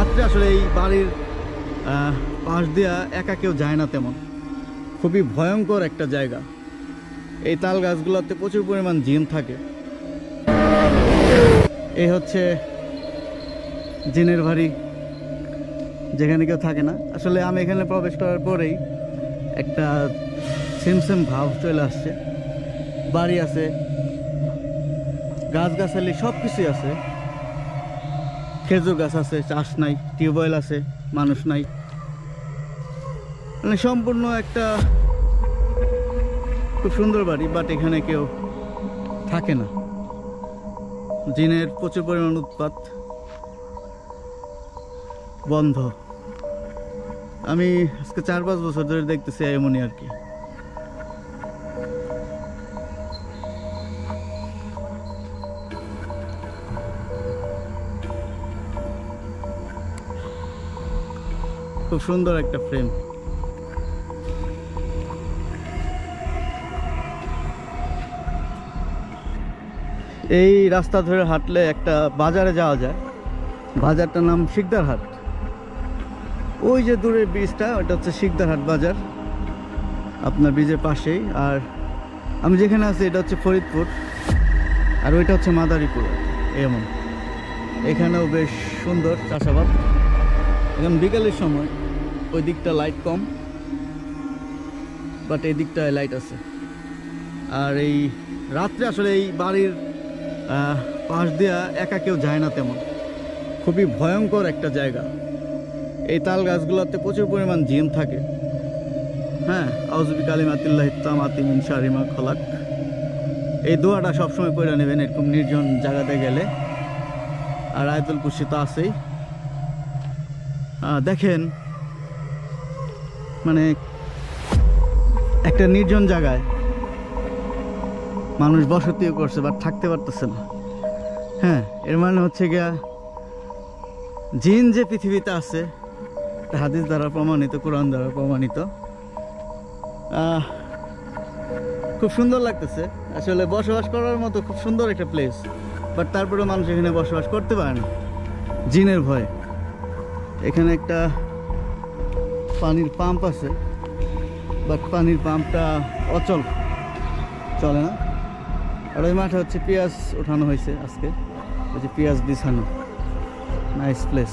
রাত্রে আসলে এই বাড়ির পাশ দিয়া একা কেউ যায় না তেমন, খুবই ভয়ঙ্কর একটা জায়গা। এই তাল গাছগুলোতে প্রচুর পরিমাণ জিন থাকে। এই হচ্ছে জিনের বাড়ি, যেখানে কেউ থাকে না। আসলে আমি এখানে প্রবেশ করার পরেই একটা সেম সেম ভাব চলে আসছে। বাড়ি আছে, গাছগাছালি সব কিছুই আছে, খেজুর গাছ আছে, চাষ নাই, টিউবওয়েল আছে, মানুষ নাই, মানে সম্পূর্ণ একটা খুব সুন্দর বাড়ি। বাট এখানে কেউ থাকে না, জিনের প্রচুর পরিমাণ উৎপাত, বন্ধ। আমি আজকে 4-5 বছর ধরে দেখতেছি এমনই আর কি। খুব সুন্দর একটা ফ্রেম। এই রাস্তা ধরে হাঁটলে একটা বাজারে যাওয়া যায়। বাজারটার নাম শিকদারহাট। ওই যে দূরের ব্রিজটা, ওটা হচ্ছে শিকদারহাট বাজার, আপনার ব্রিজের পাশেই। আর আমি যেখানে আছি এটা হচ্ছে ফরিদপুর, আর ওইটা হচ্ছে মাদারীপুর। এমন এখানেও বেশ সুন্দর চাষাবাদ। এখন বিকালের সময়, ওই দিকটা লাইট কম, বাট এই দিকটায় লাইট আছে। আর এই রাত্রে আসলে এই বাড়ির পাশ দিয়া একা কেউ যায় না তেমন, খুবই ভয়ঙ্কর একটা জায়গা। এই তাল গাছগুলোতে প্রচুর পরিমাণ জিন থাকে। হ্যাঁ, আউযু বিকালিমাতিল্লাহি তাম্মাতি মিন শাররি মা খলাক, এই দোয়াটা সবসময় পড়ে নেবেন এরকম নির্জন জায়গাতে গেলে। আর আয়াতুল কুরসি তো আছেই। দেখেন, মানে একটা নির্জন জায়গায় মানুষ বসতিও করছে, বাট থাকতে পারতেছে না। হ্যাঁ, এর মানে হচ্ছে গিয়া জিন যে পৃথিবীতে আছে, হাদিস দ্বারা প্রমাণিত, কোরআন দ্বারা প্রমাণিত। খুব সুন্দর লাগতেছে আসলে, বসবাস করার মতো খুব সুন্দর একটা প্লেস। বাট তারপরে মানুষ এখানে বসবাস করতে পারে না জিনের ভয়ে। এখানে একটা পানির পাম্প আছে, বাট পানির পাম্পটা অচল, চলে না। আর ওই মাঠে হচ্ছে পেঁয়াজ ওঠানো হয়েছে আজকে, ওই যে পেঁয়াজ বিছানো, নাইস প্লেস।